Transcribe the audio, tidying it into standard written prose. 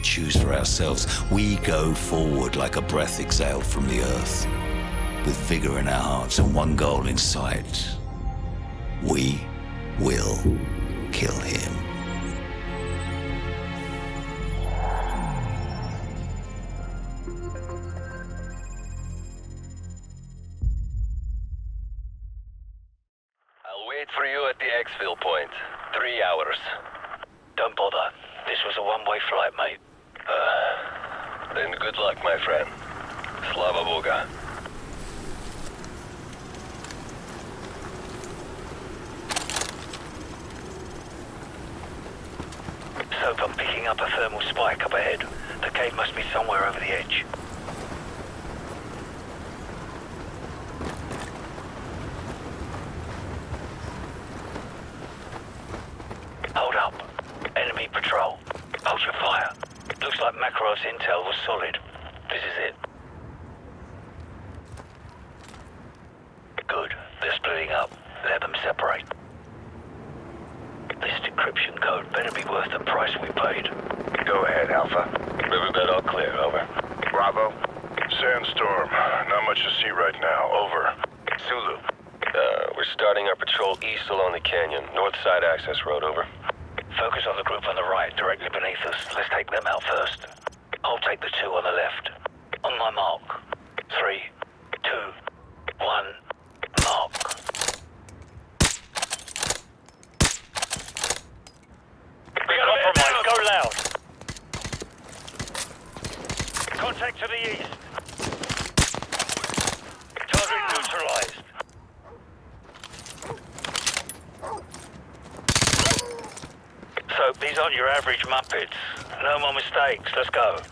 choose for ourselves. We go forward like a breath exhaled from the earth, with vigor in our hearts and one goal in sight. We will kill him. I'll wait for you at the exfil point. 3 hours. Don't bother. This was a one-way flight, mate. Then good luck, my friend. Slava Boga. Soap, I'm picking up a thermal spike up ahead. The cave must be somewhere over the edge. Hold up. Enemy patrol. Hold your fire. Looks like Makarov's intel was solid. This is it. Good. They're splitting up. Let them separate. This decryption code better be worth the price we paid. Go ahead, Alpha. Riverbed all clear, over. Bravo. Sandstorm. Not much to see right now. Over. Zulu. We're starting our patrol east along the canyon. North side access road, over. Focus on the group on the right, directly beneath us. Let's take them out first. I'll take the two on the left. On my mark. 3, 2, 1, mark. Compromise, go loud. Contact to the east. Target neutralized. So, these aren't your average Muppets. No more mistakes. Let's go.